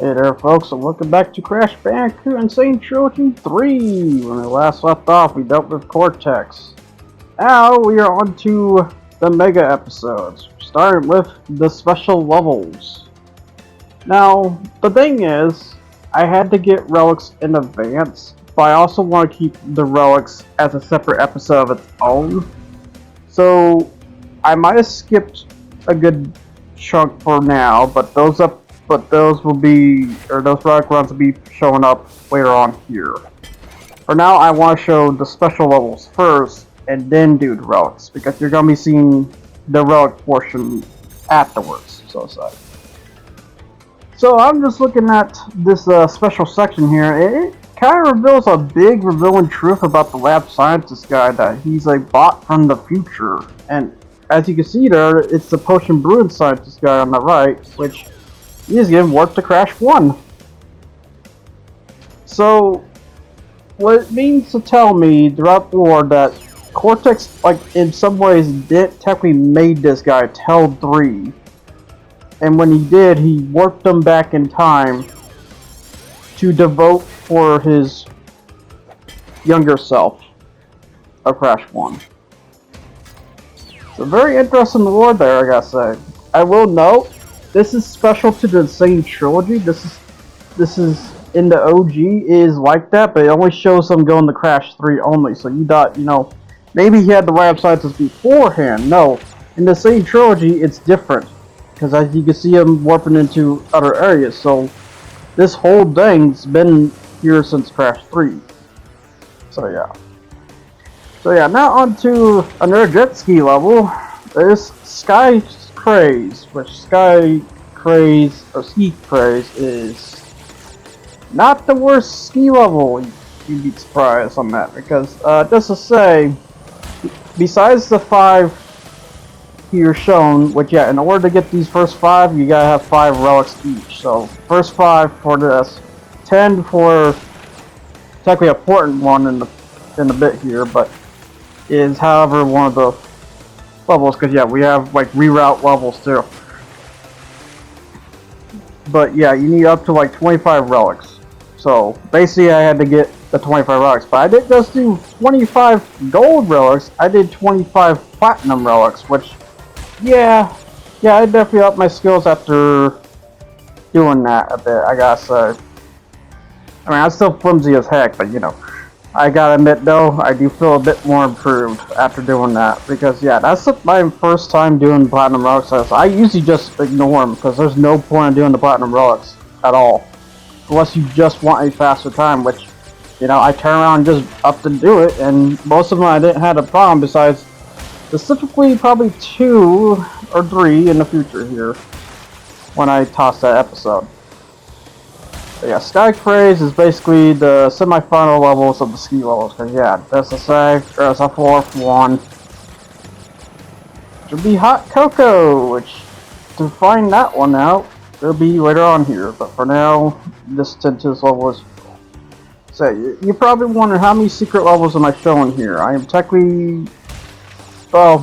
Hey there folks, and welcome back to Crash Bandicoot Nsane Trilogy 3! When we last left off, we dealt with Cortex. Now we are on to the Mega episodes, starting with the special levels. Now, the thing is, I had to get relics in advance, but I also want to keep the relics as a separate episode of its own. So, I might have skipped a good chunk for now, but those will be, or those relic runs will be showing up later on here. For now, I want to show the special levels first, and then do the relics, because you're going to be seeing the relic portion afterwards, so to say. So I'm just looking at this special section here. It kind of reveals a big revealing truth about the lab scientist guy, that he's a bot from the future. And as you can see there, it's the potion brewing scientist guy on the right, which is getting warped to Crash 1. So, what it means to tell me throughout the war that Cortex, like, in some ways, did technically made this guy tell 3. And when he did, he warped him back in time to devote for his younger self of Crash 1. So very interesting lore there, I gotta say. I will note, this is special to the Nsane Trilogy. This is in the OG is like that, but it only shows him going to Crash 3 only. So you thought, maybe he had the lab scientists beforehand. No, in the Nsane Trilogy, it's different. Because as you can see him warping into other areas. So this whole thing's been here since Crash 3. So yeah, now on to another jet ski level. There's Sky Craze, which Ski Craze is not the worst ski level. You'd be surprised on that, because just to say, besides the 5 here shown, which in order to get these first 5, you gotta have 5 relics each. So first 5 for this, 10 for technically important one in the bit here, but is however one of the levels, because we have like reroute levels too. But you need up to like 25 relics. So basically I had to get the 25 relics, but I didn't just do 25 gold relics, I did 25 platinum relics, which I definitely upped my skills after doing that a bit, I gotta say. I mean, I'm still flimsy as heck, but I gotta admit though, I do feel a bit more improved after doing that, because that's my first time doing platinum relics. I usually just ignore them, because there's no point in doing the platinum relics at all, unless you just want a faster time, which I turn around and just up to do it, and most of them I didn't have a problem, besides specifically probably 2 or 3 in the future here when I toss that episode. But Sky Craze is basically the semi-final levels of the ski levels, because that's to say, there's a 4th one. Which would be Hot Cocoa, which, to find that one out, it'll be later on here, but for now, this level is. So, you're probably wondering how many secret levels am I showing here. I am technically,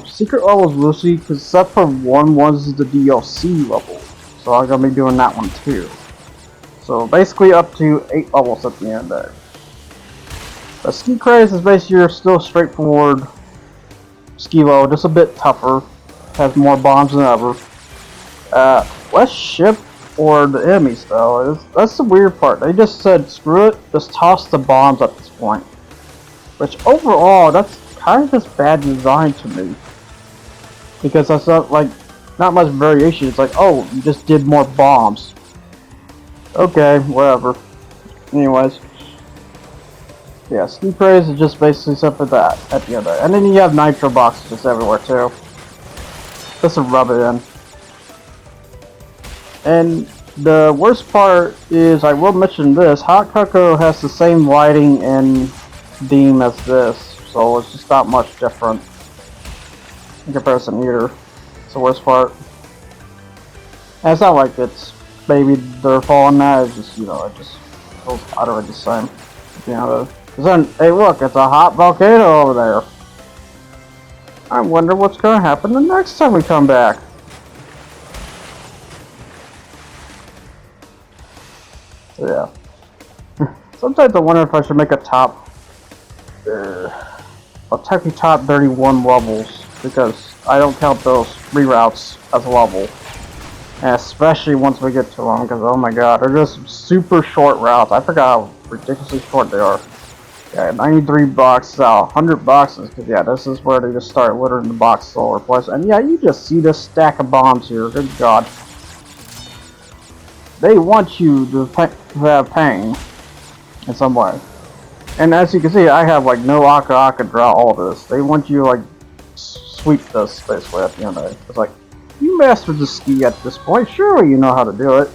secret levels loosely, because except for one was the DLC level, so I'm gonna be doing that one too. So basically up to 8 levels at the end there. The Ski Craze is basically your still straightforward ski level, just a bit tougher, has more bombs than ever. Less ship or the enemies though, that's the weird part. They just said screw it, just toss the bombs at this point. Which overall, that's kind of just bad design to me. Because that's not much variation. It's like, oh, you just did more bombs. Okay, whatever. Anyways. Ski Craze is just basically something for that at the end of it. And then you have nitro boxes just everywhere too. Just to rub it in. And the worst part is, I will mention this, Hot Cocoa has the same lighting and theme as this, so it's just not much different in comparison either. It's the worst part. And it's not like it's maybe they're falling that, it's just, it just feels utterly the same. Because then, hey look, it's a hot volcano over there. I wonder what's going to happen the next time we come back. Yeah. Sometimes I wonder if I should make a top, well, technically top 31 levels, because I don't count those reroutes as a level. And especially once we get to them, because oh my god, they're just super short routes. I forgot how ridiculously short they are. Yeah, 93 boxes out, 100 boxes, because yeah, this is where they just start littering the boxes all over the place. And yeah, you just see this stack of bombs here, good god. They want you to have pain in some way. And as you can see, I have like no Aka draw all this. They want you to like sweep this basically at the end of it. It's like, you mastered the ski at this point, surely you know how to do it.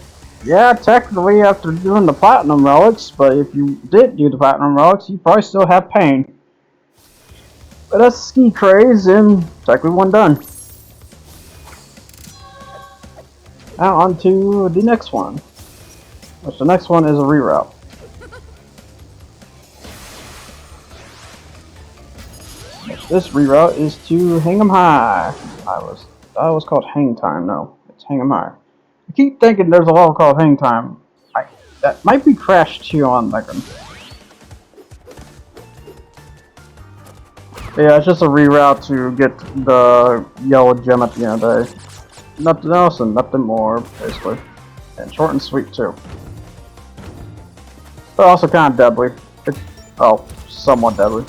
Yeah, technically after doing the platinum relics, but if you did do the platinum relics, you probably still have pain. But that's ski craze, and technically one done. Now on to the next one. Which the next one is a reroute. Which this reroute is to Hang 'em High. I was called Hang Time, no. It's Hang 'em High. I keep thinking there's a level called Hang Time. That might be Crash 2 on Megan. Yeah, it's just a reroute to get the yellow gem at the end of the day. Nothing else and nothing more, basically. And short and sweet too. But also kind of deadly. Oh, somewhat deadly.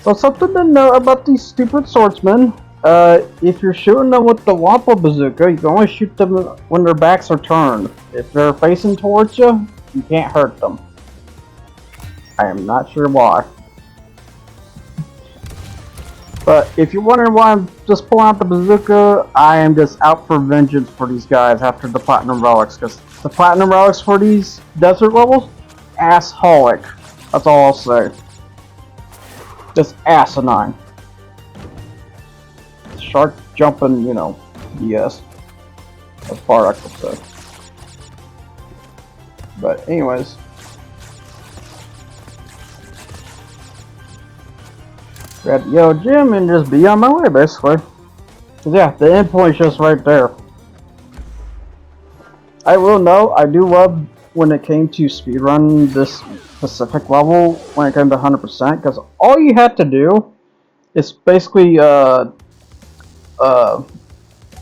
So something to know about these stupid swordsmen. If you're shooting them with the Wampa bazooka, you can only shoot them when their backs are turned. If they're facing towards you, you can't hurt them. I am not sure why. But if you're wondering why I'm just pulling out the bazooka, I am just out for vengeance for these guys after the platinum relics. Because the platinum relics for these desert levels, assholic. That's all I'll say. Just asinine. Shark jumping, you know, BS. As far as I could say. But anyways. Grab the yellow gem and just be on my way, basically. Cause yeah, the endpoint's just right there. I will know, I do love when it came to speedrun this specific level, when it came to 100%, because all you have to do is basically,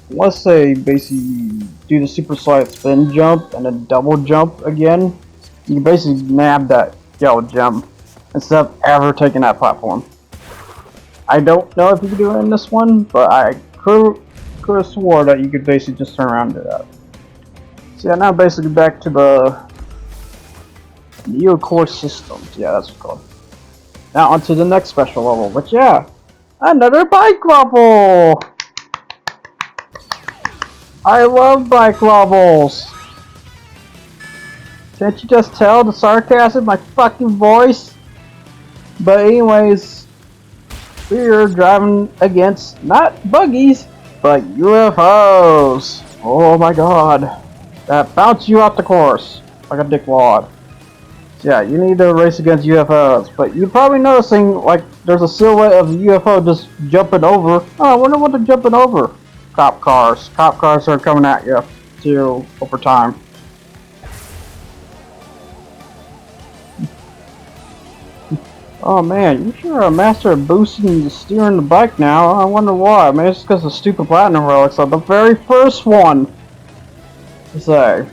let's say basically do the super slide spin jump and then double jump again. You can basically nab that yellow gem instead of ever taking that platform. I don't know if you can do it in this one, but I could have swore that you could basically just turn around and do that. So yeah, now basically back to the Neo-Core systems. Yeah, that's what it's called. Now onto the next special level, which yeah, another bike level! I love bike levels! Can't you just tell the sarcasm in my fucking voice? But anyways, we're driving against not buggies, but UFOs. Oh my god. That bounce you off the course like a dickwad. So yeah, you need to race against UFOs. But you're probably noticing like there's a silhouette of a UFO just jumping over. Oh, I wonder what they're jumping over. Cop cars. Cop cars are coming at you too over time. Oh man, you sure are a master of boosting and steering the bike now. I wonder why. Maybe it's because of stupid platinum relics on the very first one. To say.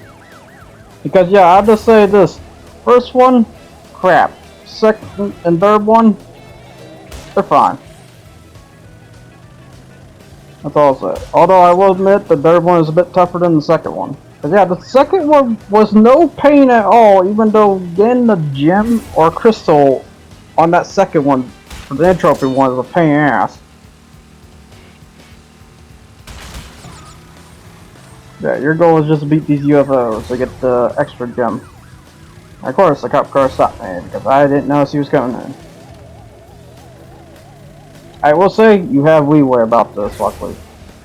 Because yeah, I'll just say this. First one, crap. Second and third one, they're fine. That's all I'll say. Although I will admit the third one is a bit tougher than the second one. But yeah, the second one was no pain at all, even though getting the gem or crystal on that second one for the entropy one is a pain in the ass. Yeah, your goal is just to beat these UFOs to get the extra gem. Of course, the cop car stopped me because I didn't notice he was coming in. I will say you have leeway about this, luckily.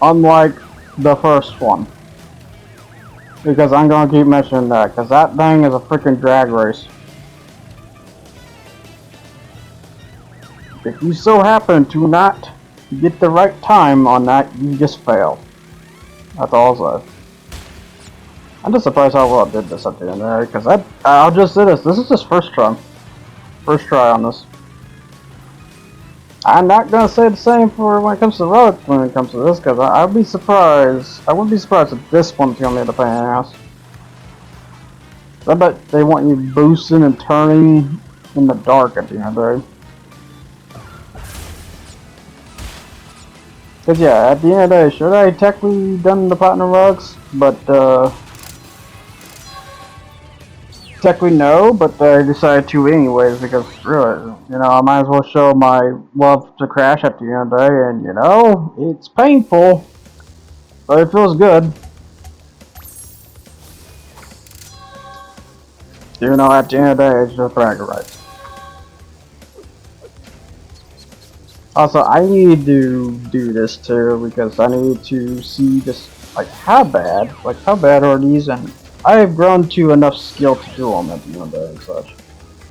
Unlike the first one. Because I'm going to keep mentioning that, because that thing is a freaking drag race. If you so happen to not get the right time on that, you just fail. That's all I'll say. I'm just surprised how well I did this at the end there, because I'll just say this. This is just first try. First try on this. I'm not gonna say the same for when it comes to Relic when it comes to this, because I'd be surprised. I wouldn't be surprised if this one's gonna be the pain in the ass. I bet they want you boosting and turning in the dark at the end of the day. Cause yeah, at the end of the day, should I technically done the platinum rugs? But technically no, but I decided to anyways because really, you know, I might as well show my love to Crash at the end of the day, and you know, it's painful, but it feels good. You know, at the end of the day, it's just bragging rights. Also, I need to do this too because I need to see just like how bad are these, and I have grown to enough skill to do them at the end of the day and such.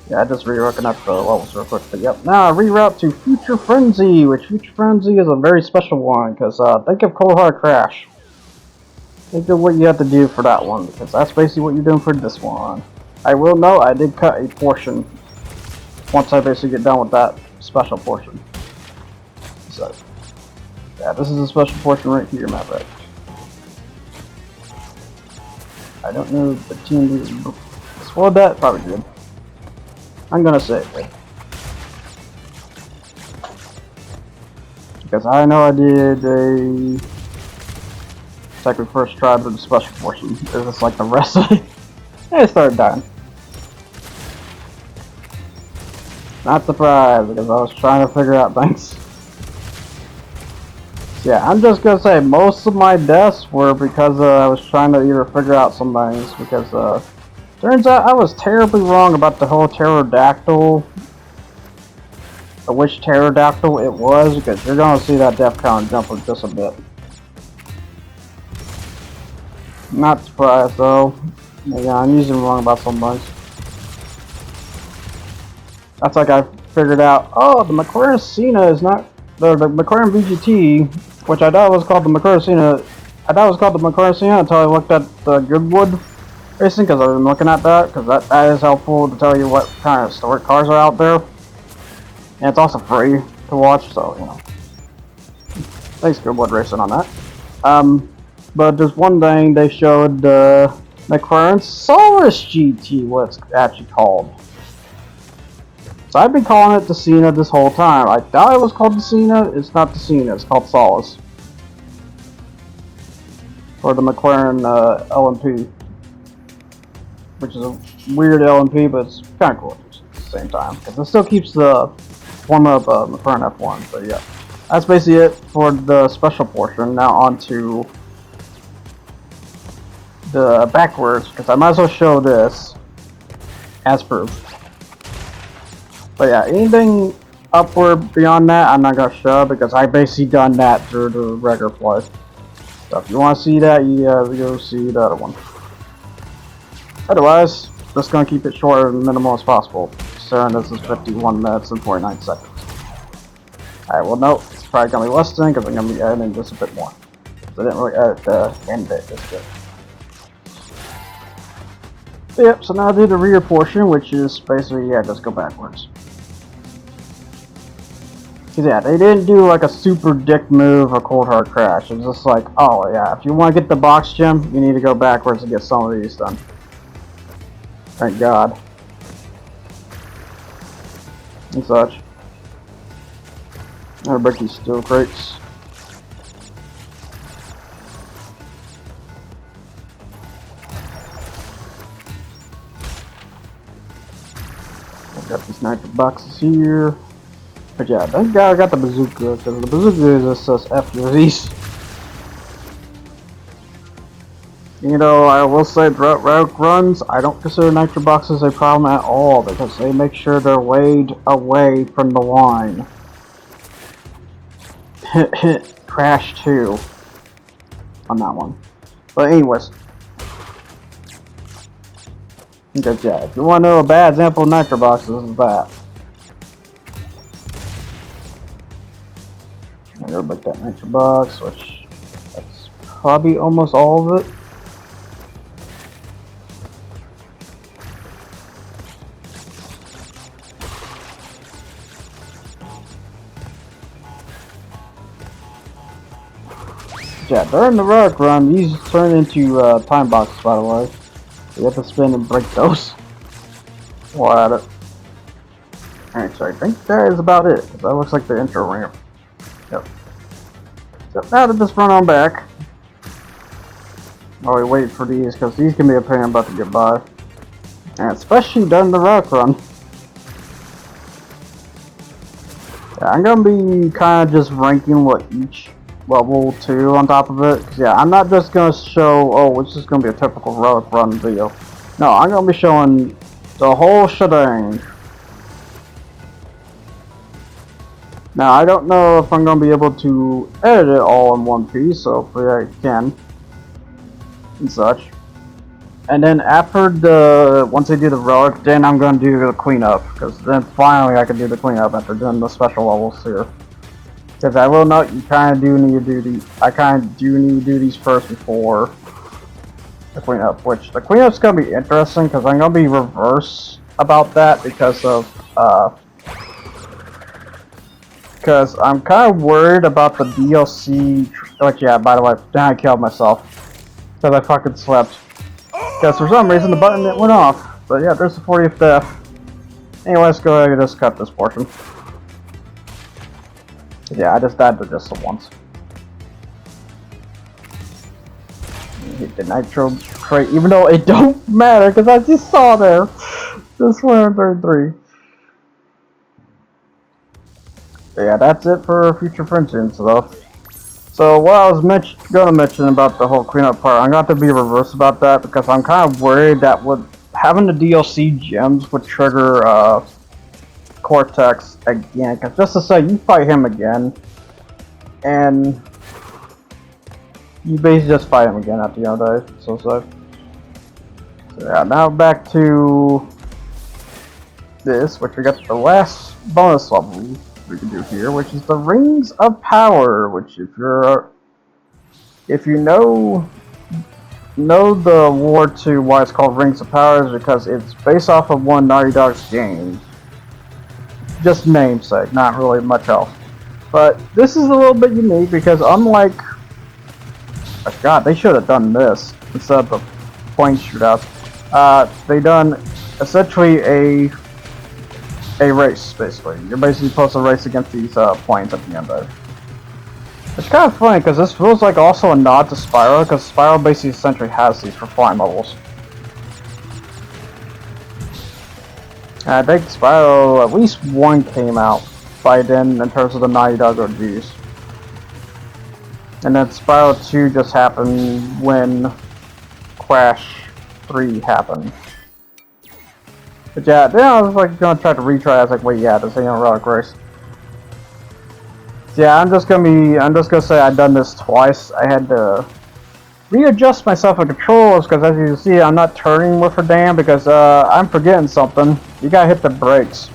Yeah, I just re-looking up the levels real quick, but yep. Now, reroute to Future Frenzy, which Future Frenzy is a very special one because think of Cold Hard Crash. Think of what you have to do for that one because that's basically what you're doing for this one. I will note I did cut a portion once I basically get done with that special portion. So, yeah, this is a special portion right here, my friend. I don't know if the team spoiled that, probably did. I'm gonna say it. Because I know I did a second first try for the special portion. It's just like the rest of it. I started dying. Not surprised because I was trying to figure out things. Yeah, I'm just gonna say most of my deaths were because I was trying to either figure out some things because turns out I was terribly wrong about the whole pterodactyl, or which pterodactyl it was, because you're gonna see that death count jump up just a bit. Not surprised though. Yeah, I'm usually wrong about some things. That's like I figured out, oh, the McLaren Senna is not the McLaren VGT, which I thought was called the McLaren Senna. I thought it was called the McLaren Senna until I looked at the Goodwood racing, because I've been looking at that, because that is helpful to tell you what kind of historic cars are out there. And it's also free to watch, so, you know. Thanks, Goodwood Racing, on that. But there's one thing they showed the McLaren Solus GT, what it's actually called. So I've been calling it the Senna this whole time. I thought it was called the Senna. It's not the Senna, it's called Solus. Or the McLaren LMP. Which is a weird LMP, but it's kind of cool at the same time. Because it still keeps the form of McLaren F1. But yeah, that's basically it for the special portion. Now on to the backwards, because I might as well show this as proof. But yeah, anything upward beyond that, I'm not gonna show because I basically done that through the regular play. So if you want to see that, you go see the other one. Otherwise, just gonna keep it short and minimal as possible. So this is 51 minutes and 49 seconds. Alright, well no, it's probably gonna be less than because I'm gonna be editing just a bit more. So I didn't really edit the end bit just yet. Yep, so now I'll do the rear portion, which is basically, yeah, just go backwards. Cause yeah, they didn't do like a super dick move or cold hard crash. It's just like, oh yeah, if you want to get the box gem, you need to go backwards to get some of these done. Thank God. And such. I'll break these steel crates. I've got these sniper boxes here. But yeah, thank God I got the bazooka, because the bazooka just says F your these. You know, I will say throughout route runs, I don't consider nitro boxes a problem at all, because they make sure they're laid away from the line. Crash 2 on that one. But anyways. Because yeah, if you want to know a bad example of nitro boxes, this is that. I'm gonna break that nitro box, which that's probably almost all of it. Yeah, during the relic run, these turn into time boxes, by the way. You have to spin and break those. While at it. Alright, so I think that is about it. That looks like the intro ramp. Yep. So now to just run on back. While we wait for these, because these can be a pain about to get by. And especially during the relic run. Yeah, I'm gonna be kind of just ranking what each level 2 on top of it. Cause yeah, I'm not just gonna show, oh, it's just gonna be a typical relic run video. No, I'm gonna be showing the whole shebang. Now, I don't know if I'm gonna be able to edit it all in one piece, so hopefully I can. And such. And then after once I do the relic, then I'm gonna do the cleanup. Because then finally I can do the cleanup after doing the special levels here. Because I will note, you kind of do need to do these. I kind of do need to do these first before the cleanup. Which the cleanup's gonna be interesting because I'm gonna be reverse about that because of because I'm kind of worried about the DLC. Like yeah, by the way, then I killed myself because I fucking slept. Because for some reason the button went off. But yeah, there's the 40th death. Anyway, let's go ahead and just cut this portion. Yeah, I just died to just the once. Hit the nitro crate, even though it don't matter, because I just saw there. Just 133. Yeah, that's it for future friendships though. So what I was gonna mention about the whole cleanup part, I'm going to be reverse about that because I'm kind of worried that having the DLC gems would trigger Cortex again. Because just to say, you fight him again, and you basically just fight him again at the end of the day. So yeah, now back to this, which we got the last bonus level we can do here, which is the Rings of Power. Which if you know the War 2, why it's called Rings of Power is because it's based off of one Naughty Dog's game. Just namesake, not really much else. But this is a little bit unique because unlike, oh God, they should have done this instead of the point shootouts. They done essentially a race, basically. You're basically supposed to race against these planes at the end of it. It's kind of funny because this feels like also a nod to Spyro, because Spyro basically essentially has these for flying levels. And I think Spyro, at least one came out by then in terms of the Naughty Dog OGs. And then Spyro 2 just happened when Crash 3 happened. But yeah, then I was like gonna try to retry. I was like, wait, yeah, this ain't a relic race. So yeah, I'm just gonna say I've done this twice. I had to readjust myself with controls because as you can see, I'm not turning worth a damn because I'm forgetting something. You gotta hit the brakes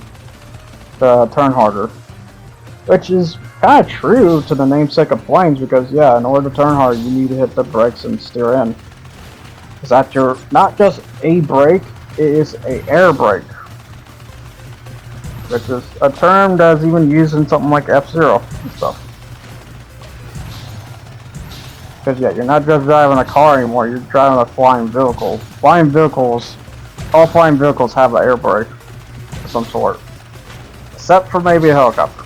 to turn harder, which is kind of true to the namesake of planes because yeah, in order to turn hard, you need to hit the brakes and steer in. Because that's not just a brake. It is a air brake, which is a term that's even used in something like F-Zero and stuff. Because yeah, you're not just driving a car anymore, you're driving a flying vehicle. All flying vehicles have an air brake of some sort. Except for maybe a helicopter.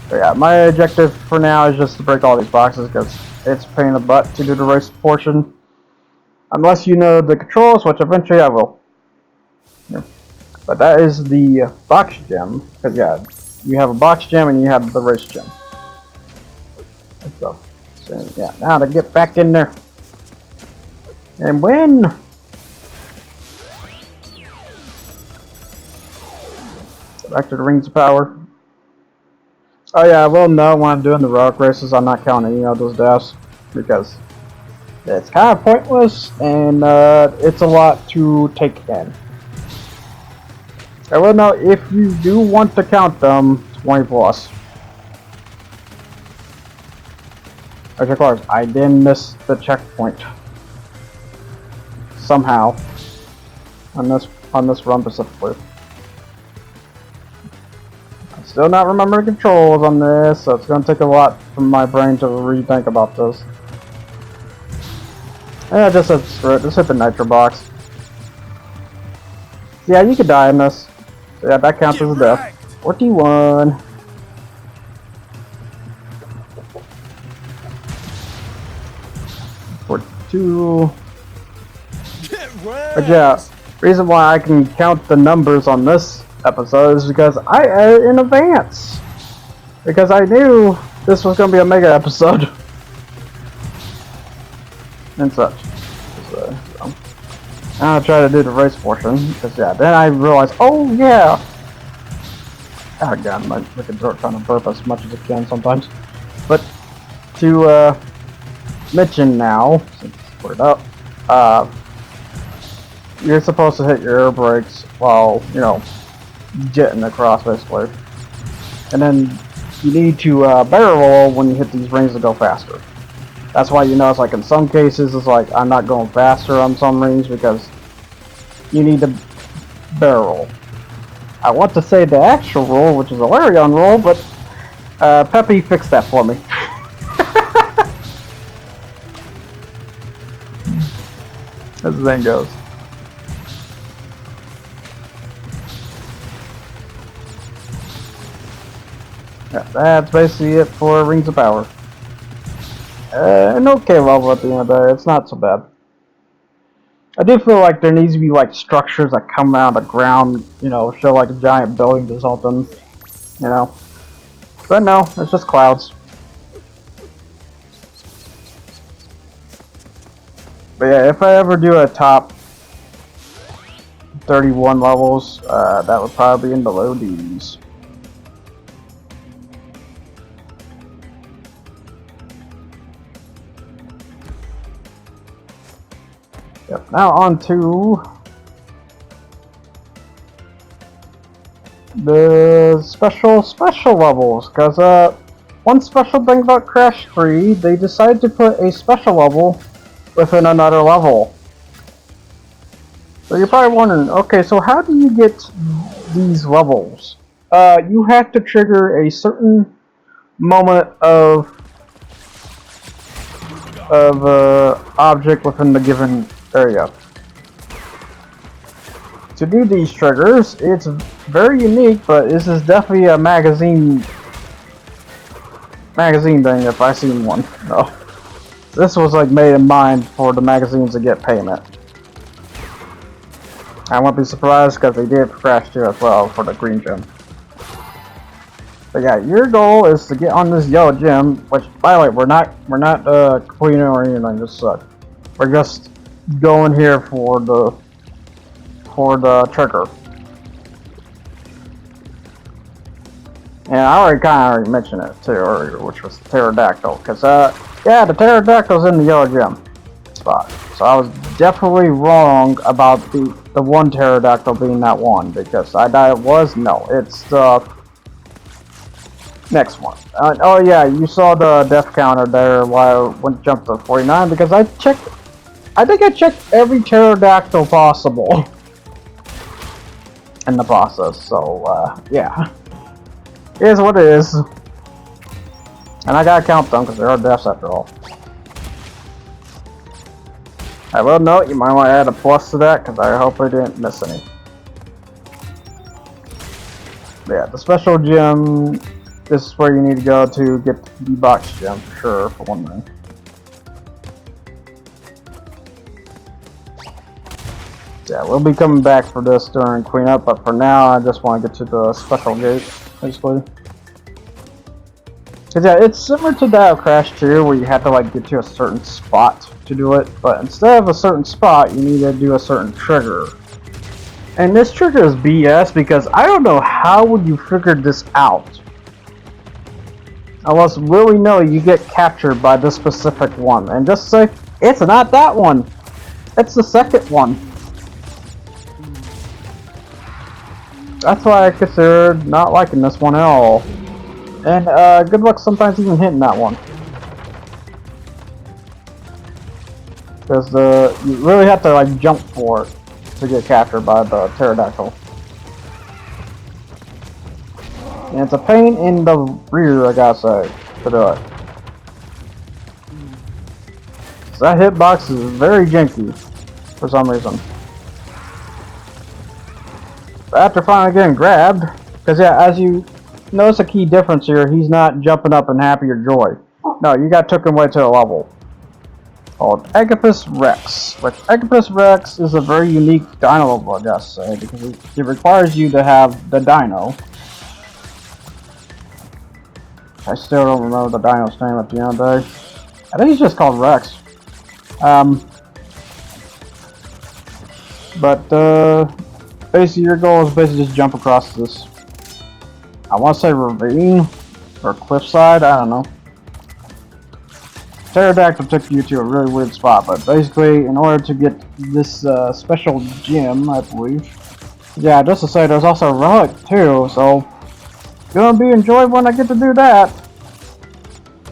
But yeah, my objective for now is just to break all these boxes because it's a pain in the butt to do the race portion. Unless you know the controls, which eventually I will. Yeah. But that is the box gem, because yeah, you have a box gem and you have the race gem. So yeah, now to get back in there and win. Back to the Rings of Power. Oh yeah, I will know when I'm doing the relic races, I'm not counting any of those deaths because it's kind of pointless and it's a lot to take in. I will know if you do want to count them, 20 plus. Which of course, I did miss the checkpoint. Somehow. On this run specifically. I'm still not remembering controls on this, so it's going to take a lot from my brain to rethink about this. Yeah, just hit the nitro box. Yeah, you could die in this. So yeah, that counts as a death. 41. Two. But yeah, reason why I can count the numbers on this episode is because I edited in advance. Because I knew this was going to be a mega episode. And such. So, I'll try to do the race portion. Because yeah, then I realized, oh yeah! Oh god, I'm looking trying to burp as much as I can sometimes. But to mention now, since it's put it up, you're supposed to hit your air brakes while, you know, jetting across basically. And then you need to barrel roll when you hit these rings to go faster. That's why you notice, like in some cases, it's like I'm not going faster on some rings because you need to barrel. I want to say the actual roll, which is a Larion roll, but Peppy fixed that for me. As the thing goes. Yeah, that's basically it for Rings of Power. An okay level at the end of the day. It's not so bad. I do feel like there needs to be like structures that come out of the ground, you know, show like giant buildings or something, you know. But no, it's just clouds. But yeah, if I ever do a top 31 levels, that would probably be in the low D's. Yep, now on to the special levels, because one special thing about Crash 3, they decided to put a special level within another level. So you're probably wondering, okay, so how do you get these levels? You have to trigger a certain moment of object within the given area. To do these triggers, it's very unique, but this is definitely a magazine thing if I seen one. No. This was like made in mind for the magazines to get payment. I won't be surprised because they did Crash 2 as well for the green gem. But yeah, your goal is to get on this yellow gem, which by the way, we're not completing or anything, just we're just going here for the trigger. And I already mentioned it too earlier, which was pterodactyl, because yeah, the pterodactyl's in the yellow gem spot. So I was definitely wrong about the one pterodactyl being that one, because I thought it was. No, it's the next one. Oh yeah, you saw the death counter there while I went jumped to 49, because I think I checked every pterodactyl possible in the process. So yeah, it is what it is, and I gotta count them because there are deaths after all. I will note you might want to add a plus to that because I hope I didn't miss any. But yeah, the special gem. This is where you need to go to get the box gem for sure, for one thing. Yeah, we'll be coming back for this during cleanup, but for now, I just want to get to the special gate, basically. Cause yeah, it's similar to that of Crash 2, where you have to like get to a certain spot to do it, but instead of a certain spot, you need to do a certain trigger. And this trigger is BS because I don't know how would you figure this out. Unless really know you get captured by this specific one, and just say, it's not that one, it's the second one. That's why I considered not liking this one at all. And good luck sometimes even hitting that one. Because you really have to like jump for it to get captured by the pterodactyl. And it's a pain in the rear, I gotta say, to do it. That hitbox is very janky for some reason. But after finally getting grabbed, because yeah, as you notice a key difference here, he's not jumping up in happy or joy. No, you got taken away to a level called Agathis Rex, which Agathis Rex is a very unique dino level, I guess, say, because it requires you to have the dino. I still don't remember the dino's name at the end of the day. I think he's just called Rex. But basically your goal is basically just jump across this, I want to say ravine or cliffside, I don't know. Pterodactyl took you to a really weird spot, but basically, in order to get this special gem, I believe. Yeah, just to say, there's also a relic too, so it's gonna be enjoyable when I get to do that.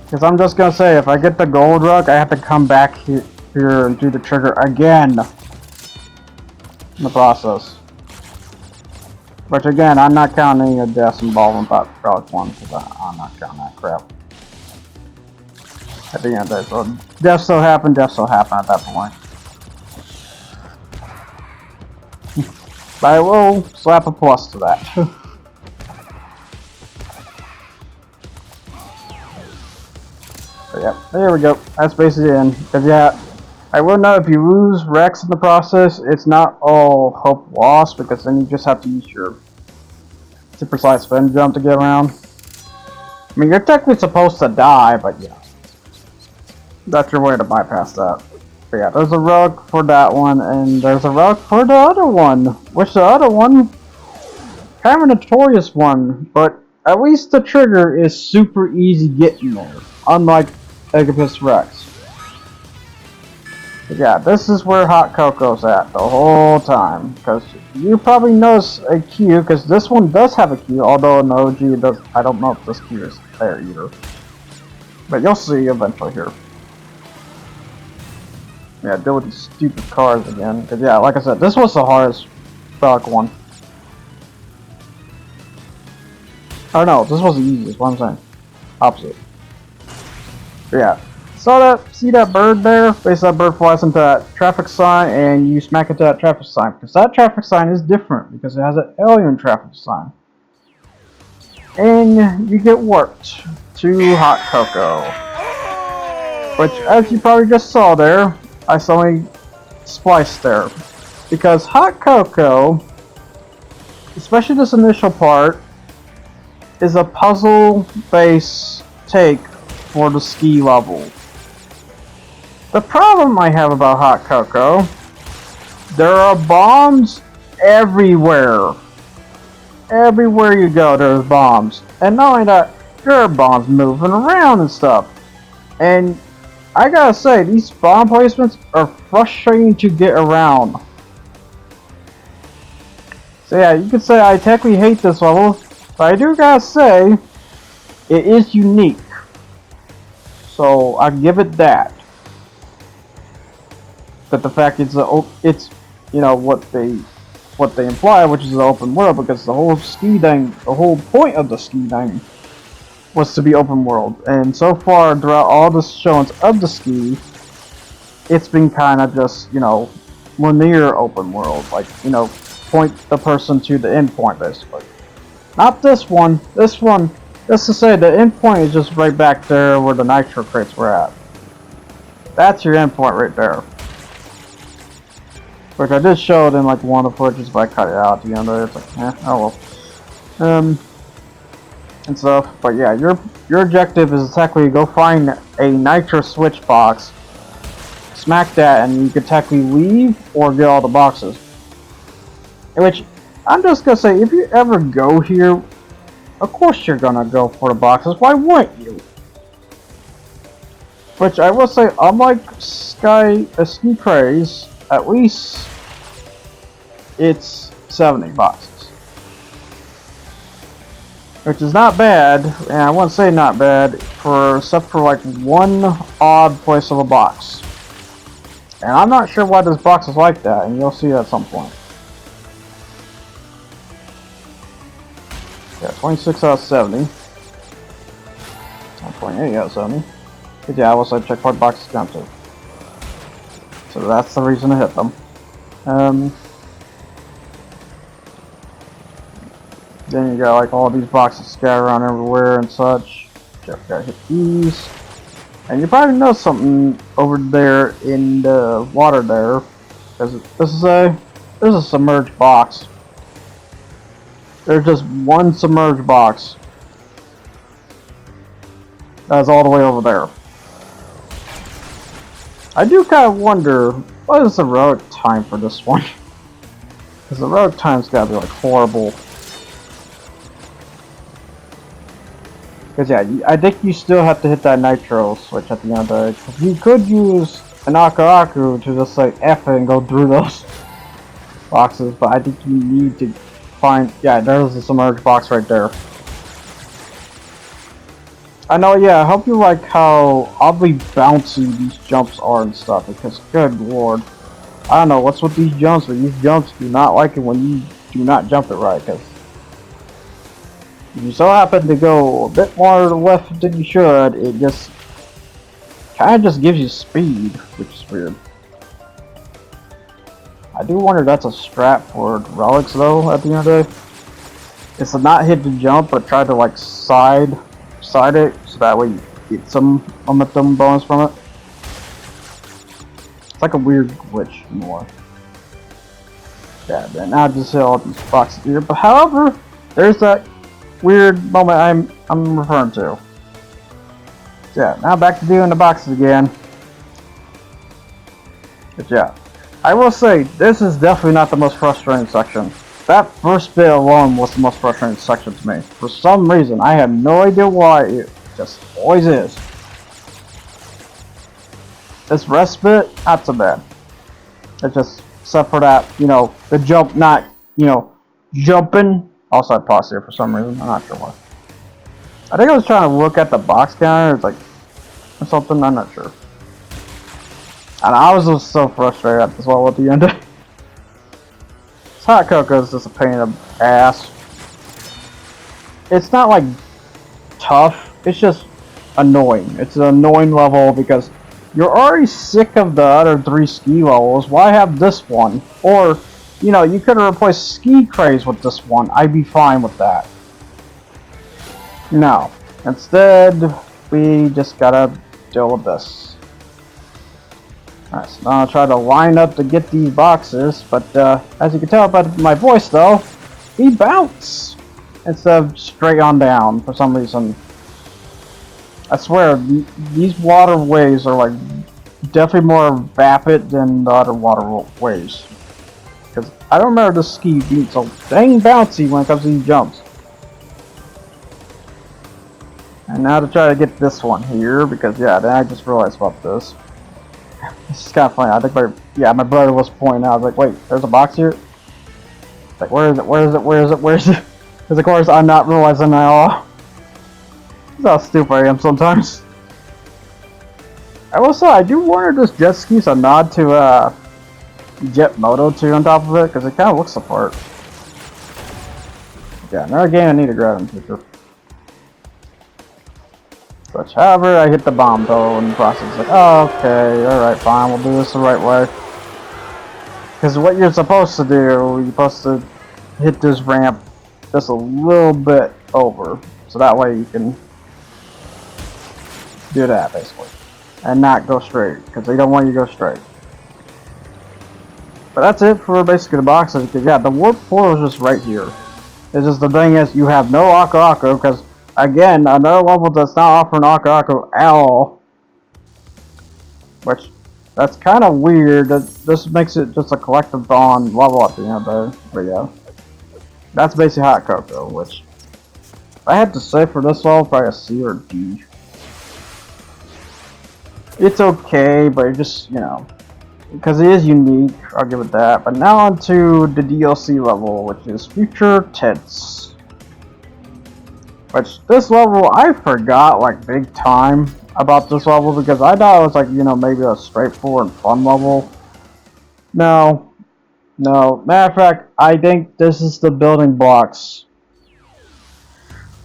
Because I'm just gonna say, if I get the gold relic, I have to come back here and do the trigger again in the process. Which again, I'm not counting a deaths involving relic 1, because I'm not counting that crap. At the end of the day, so deaths still happen at that point. But I will slap a plus to that. But yeah, there we go. That's basically it. Because yeah, I will note if you lose Rex in the process, it's not all hope lost, because then you just have to use your super slight spin jump to get around. I mean, you're technically supposed to die, but yeah. That's your way to bypass that. But yeah, there's a relic for that one, and there's a relic for the other one. Which the other one, kind of a notorious one, but at least the trigger is super easy getting there, unlike Agathis Rex. But yeah, this is where Hot Cocoa's at the whole time, because you probably notice a queue, because this one does have a queue, although in the OG it does. I don't know if this queue is there either, but you'll see eventually here. Yeah, deal with these stupid cars again. Because yeah, like I said, this was the hardest relic one. Oh no, this was the easiest, what I'm saying. Opposite. But yeah. See that bird there? Basically that bird flies into that traffic sign and you smack into that traffic sign. Because that traffic sign is different because it has an alien traffic sign. And you get warped to Hot Cocoa. Which, as you probably just saw there, I suddenly spliced there. Because Hot Cocoa, especially this initial part, is a puzzle-based take for the ski level. The problem I have about Hot Cocoa, there are bombs everywhere. Everywhere you go, there's bombs. And not only that, there are bombs moving around and stuff. And I gotta say, these bomb placements are frustrating to get around. So yeah, you could say I technically hate this level, but I do gotta say, it is unique. So I give it that. But the fact it's you know what they imply, which is an open world, because the whole point of the ski thing was to be open world, and so far throughout all the showings of the ski, it's been kind of just, you know, linear open world, like, you know, point the person to the end point basically. Not this one. This one, just to say, the end point is just right back there where the nitro crates were at. That's your end point right there. Which I did show it in like one of the footages, but I cut it out at the end of it. It's like, oh well. And stuff. But yeah, your objective is technically go find a nitro switch box, smack that, and you can technically leave or get all the boxes. Which, I'm just gonna say, if you ever go here, of course you're gonna go for the boxes. Why wouldn't you? Which I will say, unlike Ski Craze, at least it's 70 boxes. Which is not bad, and I wouldn't say not bad, except for like one odd place of a box. And I'm not sure why this box is like that, and you'll see it at some point. Yeah, 26 out of 70. 28 out of 70. But yeah, I will say checkpoint box is down too. So that's the reason to hit them. Then you got like all these boxes scattered around everywhere and such. Just gotta hit these. And you probably know something over there in the water there. Because there's a submerged box. There's just one submerged box. That's all the way over there. I do kind of wonder, what is the road time for this one? Because the road time's gotta be like horrible. Because yeah, I think you still have to hit that nitro switch at the end of the day. Cause you could use an Aku to just like F it and go through those boxes, but I think you need to find, yeah, there's the submerged box right there. I know, yeah, I hope you like how oddly bouncy these jumps are and stuff, because good lord. I don't know what's with these jumps, but these jumps do not like it when you do not jump it right, because if you so happen to go a bit more to the left than you should, it just kind of just gives you speed, which is weird. I do wonder if that's a strat for relics though, at the end of the day. It's to not hit the jump, but try to like side it, so that way you get some momentum bonus from it. It's like a weird glitch more. Yeah, then now I just hit all these boxes here, but however, there's that weird moment I'm referring to. So yeah, now back to doing the boxes again. But yeah, I will say this is definitely not the most frustrating section. That first bit alone was the most frustrating section to me. For some reason, I have no idea why, it just always is. This rest bit, not so bad. It's just, except for that, you know, the jump not, you know, jumping. Also, I paused here for some reason. I'm not sure why. I think I was trying to look at the box counter, it's like, or something. I'm not sure. And I was just so frustrated at this level at the end. This hot cocoa is just a pain in the ass. It's not like tough. It's just annoying. It's an annoying level because you're already sick of the other 3 ski levels. Why have this one? Or, you know, you could have replaced Ski Craze with this one. I'd be fine with that. No. Instead, we just gotta deal with this. Alright, so now I'll try to line up to get these boxes, but as you can tell by my voice though, we bounce instead of straight on down for some reason. I swear, these waterways are like definitely more vapid than the other waterways. Because I don't remember the ski being so dang bouncy when it comes to these jumps. And now to try to get this one here, because yeah, then I just realized about this. This is kind of funny. I think my brother was pointing out. I was like, wait, there's a box here? It's like, where is it? Where is it? Where is it? Where is it? Because of course I'm not realizing at all. That's how stupid I am sometimes. I will say, I do wonder if this jet ski's a nod to Jet Moto 2 on top of it, because it kind of looks the part. Yeah, another game I need to grab in the future. But however, I hit the bomb though in the process. Like, oh, okay, alright, fine, we'll do this the right way. Because what you're supposed to do, you're supposed to hit this ramp just a little bit over. So that way you can do that, basically. And not go straight, because they don't want you to go straight. But that's it for basically the boxes, because yeah, the warp portal is just right here. It's just the thing is, you have no Aku, because again, another level that's not offering Aku at all. Which, that's kind of weird. This makes it just a collectathon level at the end there. But yeah. That's basically Hot Cocoa, which, if I had to say for this level, probably a C or D. It's okay, but it just, you know, because it is unique, I'll give it that. But now on to the DLC level, which is Future Tense. Which, this level, I forgot, like, big time about this level, because I thought it was, like, you know, maybe a straightforward fun level. No. No. Matter of fact, I think this is the building blocks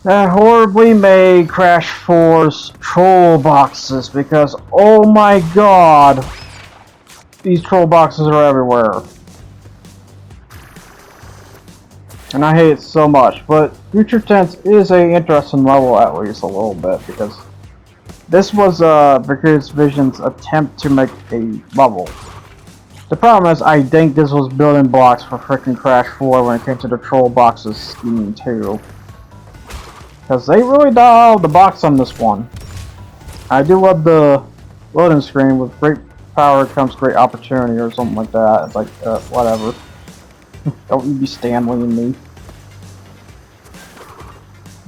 that horribly made Crash 4's troll boxes, because, oh my god, these troll boxes are everywhere. And I hate it so much, but Future Tense is a interesting level at least a little bit, because this was Vicarious Vision's attempt to make a level. The problem is, I think this was building blocks for frickin' Crash 4 when it came to the troll boxes scheme too. Because they really dialed the box on this one. I do love the loading screen. With great power comes great opportunity or something like that. It's like, whatever. Don't you be Stanley-ing me.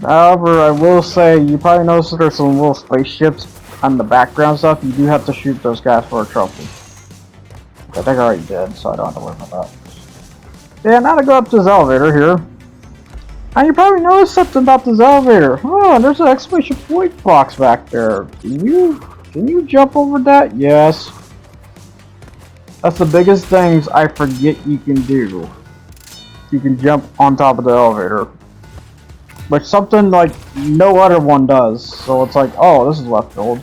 However, I will say, you probably noticed there's some little spaceships on the background stuff. You do have to shoot those guys for a trophy. I think I already did, so I don't have to worry about that. Yeah, now to go up to this elevator here. And you probably noticed something about this elevator. Oh, there's an exclamation point box back there. Can you jump over that? Yes. That's the biggest things I forget you can do. You can jump on top of the elevator. Which something like no other one does. So it's like, oh, this is left field.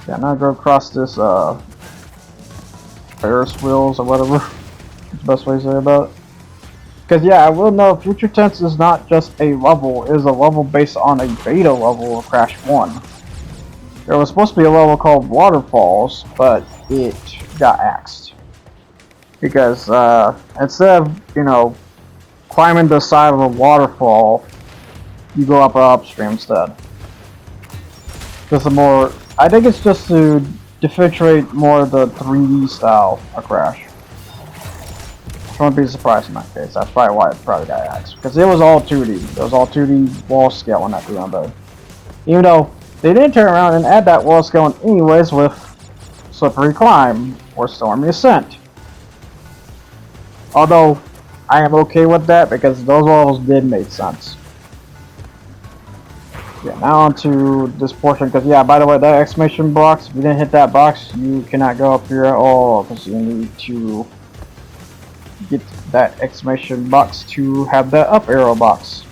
Yeah, now go across this Ferris wheels or whatever. That's the best way to say about it. Because yeah, I will know Future Tense is not just a level, it is a level based on a beta level of Crash 1. There was supposed to be a level called Waterfalls, but it got axed. Because instead of, you know, climbing the side of a waterfall, you go up or upstream instead. Just a more, I think it's just to differentiate more the 3D style of Crash. I wouldn't be surprised in that case. That's probably why it probably got axed. Because it was all 2D. It was all 2D wall scaling at the end of it. Even though they didn't turn around and add that wall scaling anyways with Slippery Climb or Stormy Ascent. Although, I am okay with that because those levels did make sense. Yeah, now onto this portion, because yeah, by the way, that exclamation box, if you didn't hit that box, you cannot go up here at all, because you need to get that exclamation box to have that up arrow box.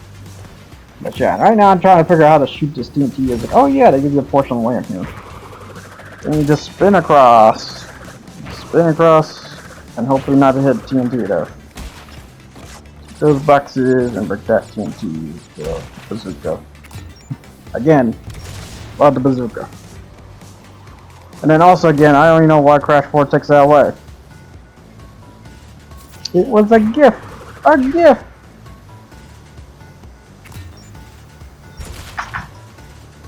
But yeah, right now I'm trying to figure out how to shoot this TNT. Is like, oh yeah, they give you a portion of land here. Then you just spin across, and hopefully not to hit TNT there. Those boxes and break that TNT with the bazooka. Again, love the bazooka. And then also again, I don't even know why Crash 4 takes that away. It was a gift! A gift!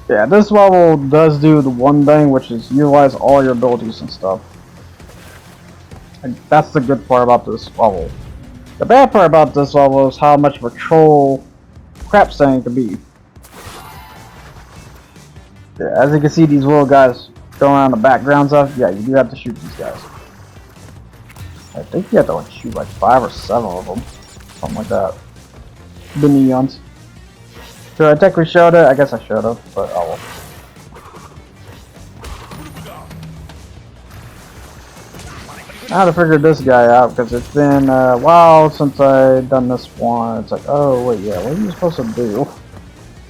Yeah, this level does do the one thing, which is utilize all your abilities and stuff. And that's the good part about this level. The bad part about this level is how much of a troll crap Nsane can be. Yeah, as you can see, these little guys going around the background stuff, yeah, you do have to shoot these guys. I think you have to like shoot like 5 or 7 of them. Something like that. The neons. Should I technically show it? I guess I should have, but oh well. I had to figure this guy out because it's been a while since I've done this one. It's like, oh wait, yeah, what are you supposed to do?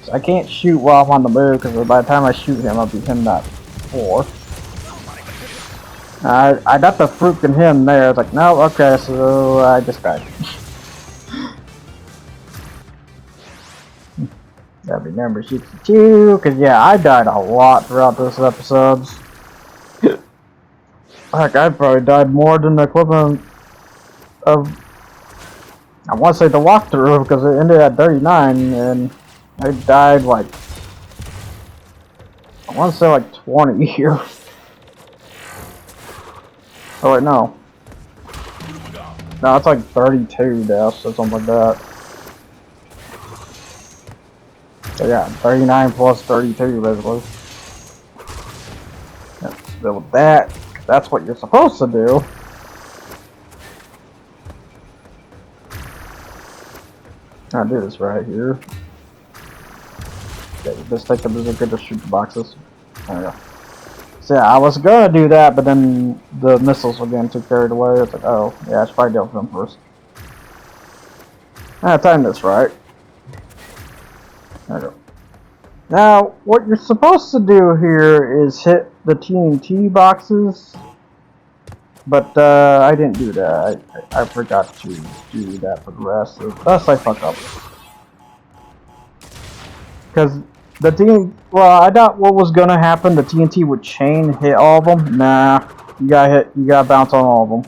So I can't shoot while I'm on the move because by the time I shoot him, I'll be him that 4. I got the fruit in him there. It's like, no, okay, so I just died. Gotta remember 62, because yeah, I died a lot throughout this episodes. Heck, I probably died more than the equivalent of, I want to say the walkthrough, because it ended at 39, and I died like, I want to say like 20 here. Oh wait, no. No, it's like 32 deaths or something like that. So yeah, 39 plus 32 basically. Let's build that. That's what you're supposed to do. I'll do this right here. Okay, just take the bazooka to shoot the boxes. There we go. So yeah, I was gonna do that, but then the missiles were getting too carried away. It's like, oh, yeah, I should probably deal with them first. I timed this right. There we go. Now, what you're supposed to do here is hit the TNT boxes But I didn't do that. I forgot to do that for the rest. Thus I fuck up. Because the TNT, well, I thought what was gonna happen, the TNT would chain hit all of them. Nah, you gotta bounce on all of them.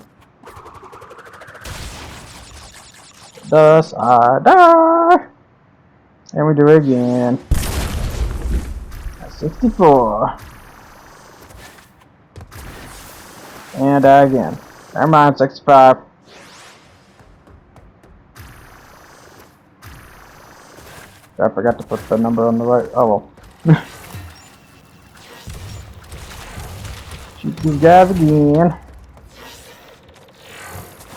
Thus I die. And we do it again. That's 64. And die again. Never mind, 65. I forgot to put the number on the right. Oh well. Shoot these guys again.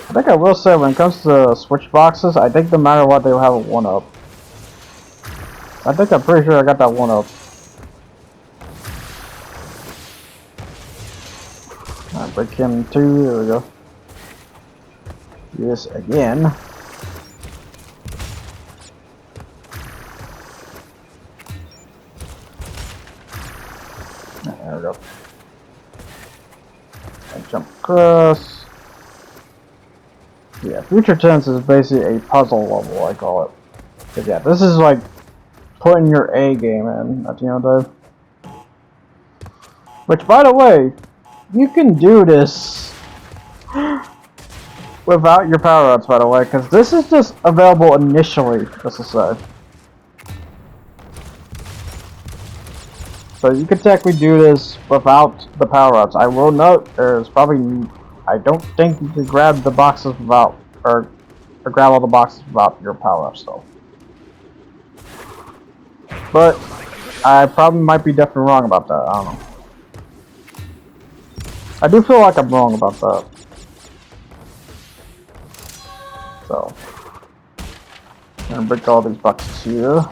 I think I will say when it comes to switch boxes, I think no matter what, they'll have a 1-up. I think I'm pretty sure I got that 1-up. Alright, break him in 2. There we go. Do this again. There we go. And jump across. Yeah, Future Tense is basically a puzzle level, I call it. But yeah, this is like putting your A game in at the end of the day. Which, by the way, you can do this without your power-ups, by the way, because this is just available initially, just to say. So you can technically do this without the power-ups. I will note there's probably, I don't think you can grab the boxes without, or grab all the boxes without your power-ups though. But I probably might be definitely wrong about that. I don't know. I do feel like I'm wrong about that. So I'm gonna break all these boxes here.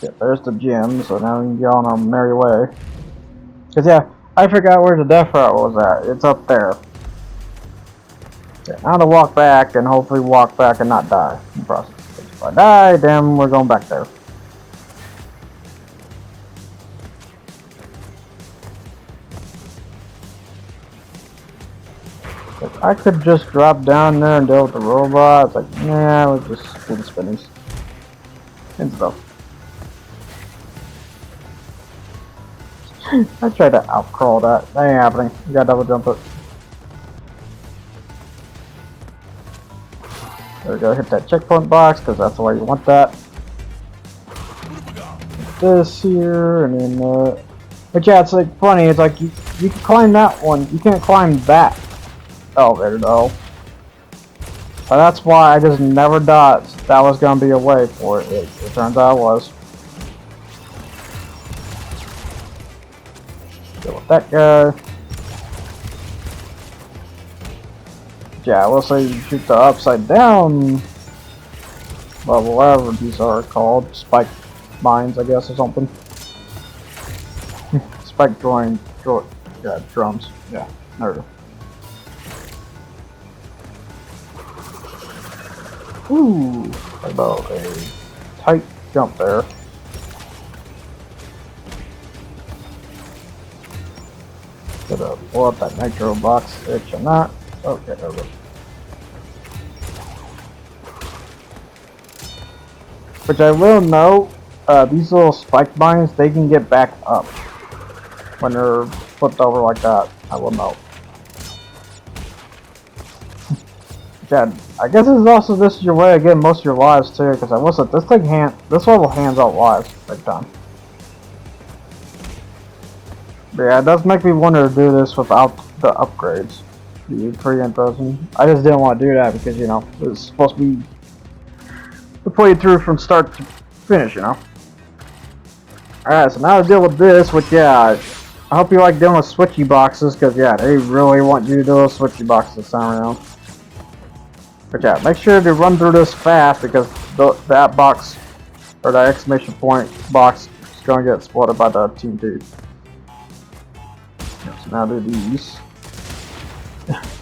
Yeah, there's the gym, so now we can get on our merry way. Cause yeah, I forgot where the death route was at. It's up there. Yeah, now to walk back and hopefully walk back and not die in the process. If I die, then we're going back there. If I could just drop down there and deal with the robots, like, nah, we'll just do the spinnies and stuff. I tried to outcrawl that. That ain't happening. You gotta double jump it. There we go. Hit that checkpoint box because that's the way you want that. This here and then. But yeah, it's like funny. It's like you can climb that one. You can't climb that elevator though. But that's why I just never thought that was gonna be a way for it. It turns out it was. Deal with that guy. Yeah, I will say you shoot the upside down level, whatever these are called. Spike mines, I guess, or something. Spike yeah, drums. Yeah, there we go. Ooh, about a tight jump there. Gotta blow up that nitro box, which I'm not. Okay, there we go. Which I will note, these little spike mines, they can get back up when they're flipped over like that. I will note. Yeah, I guess this is your way of getting most of your lives too, because I will say this level hands out lives big time. But yeah, it does make me wonder to do this without the upgrades. Be pretty interesting. I just didn't want to do that because, you know, it was supposed to be to play through from start to finish, you know. Alright, so now to deal with this, which, yeah, I hope you like dealing with switchy boxes, because, yeah, they really want you to do those switchy boxes this time around. But, yeah, make sure to run through this fast, because that box, or that exclamation point box, is going to get spotted by the TNT. So now do these.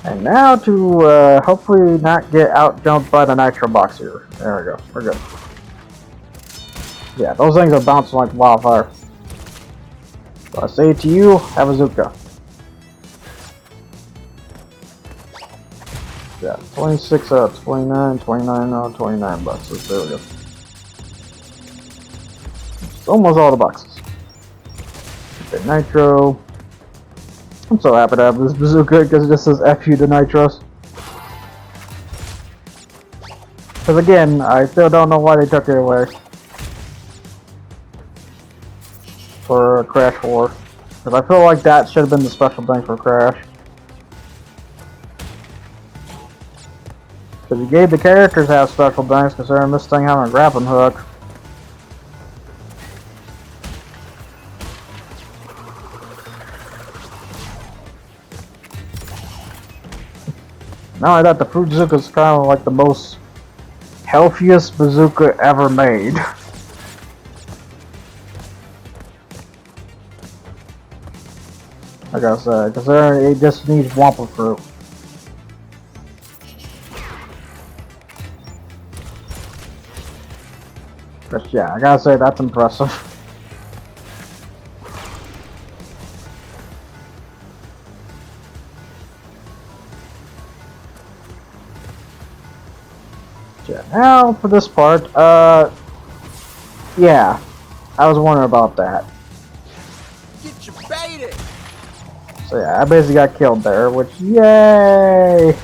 And now to hopefully not get out jumped by the nitro box here. There we go. We're good. Yeah, those things are bouncing like wildfire. So I say to you, have a Zuka. Yeah, 26 out of 29, 29 out of 29 boxes. There we go. It's almost all the boxes. Okay, Nitro. I'm so happy to have this bazooka because it just says F you to Nitros. Because again, I still don't know why they took it away. For Crash 4. Because I feel like that should have been the special thing for Crash. Because you gave the characters have special things considering this thing having a grappling hook. Not only that, the Fruit Bazooka is kind of like the most healthiest bazooka ever made. Like I said, considering it just needs Wumpa Fruit. But yeah, I gotta say that's impressive. Yeah, now for this part, yeah, I was wondering about that. Get you baited. So yeah, I basically got killed there, which, yay!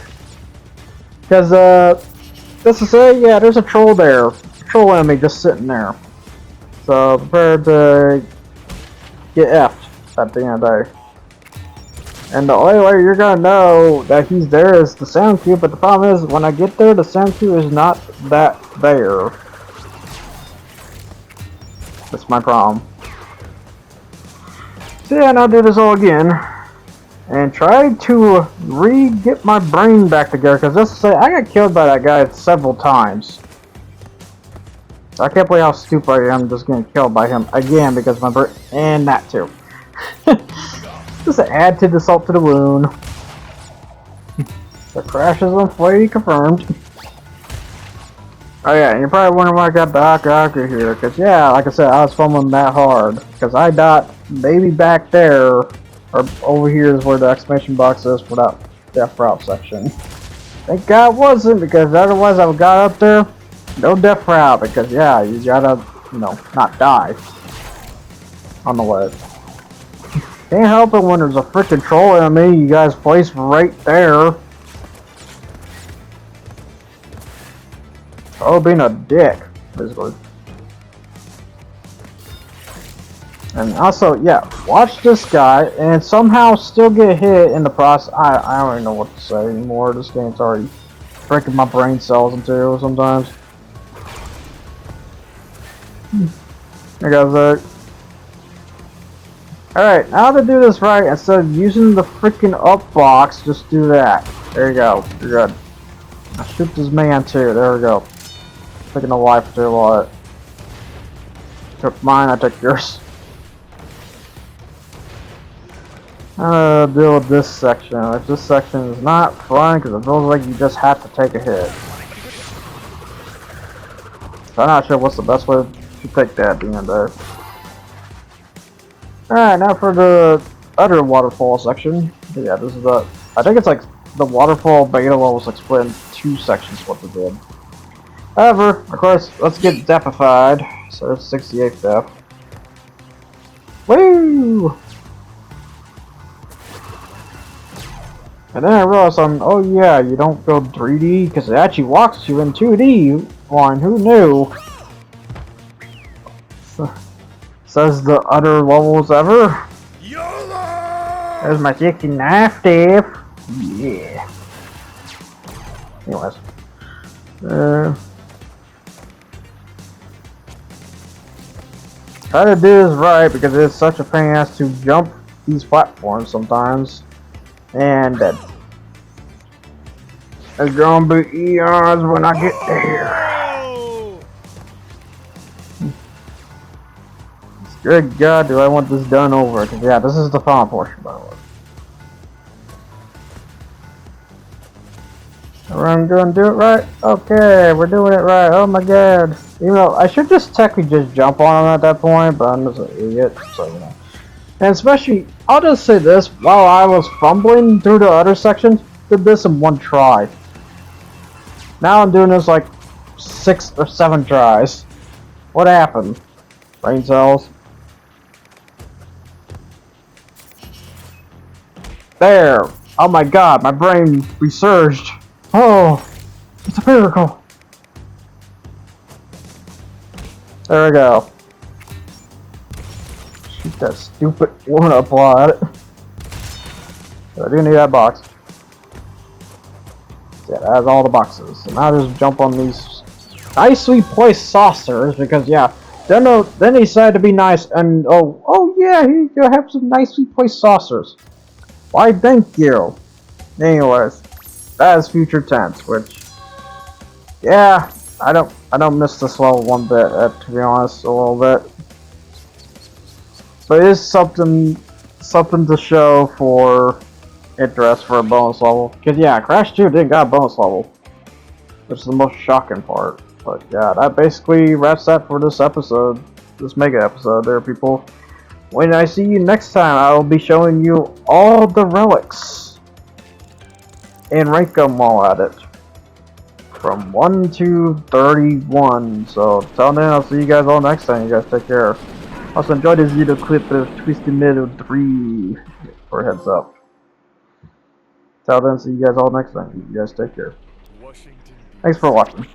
Because, just to say, yeah, there's a troll there. Troll enemy just sitting there. So, prepare to get effed at the end of the day. And the only way you're gonna know that he's there is the sound cue, but the problem is, when I get there, the sound cue is not that there. That's my problem. So yeah, now I'll do this all again. And try to re-get my brain back together, because let's say, I got killed by that guy several times. I can't believe how stupid I am just getting killed by him again, because my brain, and that too. Just to add to the salt to the wound. The crash is on fully confirmed. Oh yeah, and you're probably wondering why I got Bandicoot here, because yeah, like I said, I was fumbling that hard. Because I got maybe back there, or over here is where the exclamation box is for that death route section. Thank God it wasn't, because otherwise I would got up there, no death route, because yeah, you gotta, you know, not die on the way. Can't help it when there's a freaking troll enemy you guys place right there. Oh, being a dick, basically. And also, yeah, watch this guy and somehow still get hit in the process. I don't even know what to say anymore. This game's already breaking my brain cells into sometimes. I got that. Alright, now to do this right, instead of using the freaking up box, just do that. There you go. You're good. Now shoot this man too. There we go. Taking a life too a lot. Took mine, I took yours. Deal with this section. Like, this section is not fun because it feels like you just have to take a hit. So I'm not sure what's the best way to take that at the end there. Alright, now for the other waterfall section. Yeah, this is the, I think it's like the waterfall beta levels like split in two sections what they did. However, of course, let's get deafified. So it's 68 death. Woo! And then I realized oh yeah, you don't go 3D because it actually walks you in 2D. One, who knew? Says the other levels ever. YOLO! There's my chicken knife, Dave. Yeah. Anyways. Try to do this right because it's such a pain in the ass to jump these platforms sometimes. And dead. It's gonna be eons when I get there. Good God, do I want this done over? Cause yeah, this is the final portion, by the way. I'm gonna do it right? Okay, we're doing it right. Oh my God. You know, I should just technically just jump on him at that point, but I'm just an idiot, so you know. And especially, I'll just say this, while I was fumbling through the other sections, did this in one try. Now I'm doing this like 6 or 7 tries. What happened? Brain cells. There! Oh my god, my brain resurged. Oh, it's a miracle. There we go. Shoot that stupid woman up while at it. I do need that box. Yeah, that has all the boxes. So now just jump on these nicely placed saucers because yeah, then they decided to be nice and oh yeah, here you have some nicely placed saucers. Why thank you. Anyways, that is future tense, which yeah, I don't miss this level one bit, to be honest, a little bit. But it is something to show for interest for a bonus level. Cause yeah, Crash 2 did got a bonus level, which is the most shocking part. But yeah, that basically wraps that for this episode, this mega episode. There, people. When I see you next time, I will be showing you all the relics and rank them all at it, from 1 to 31. So till then, I'll see you guys all next time. You guys take care. Also enjoy this video clip of Twisted Metal 3 for a heads up. Till then, see you guys all next time. You guys take care. Thanks for watching.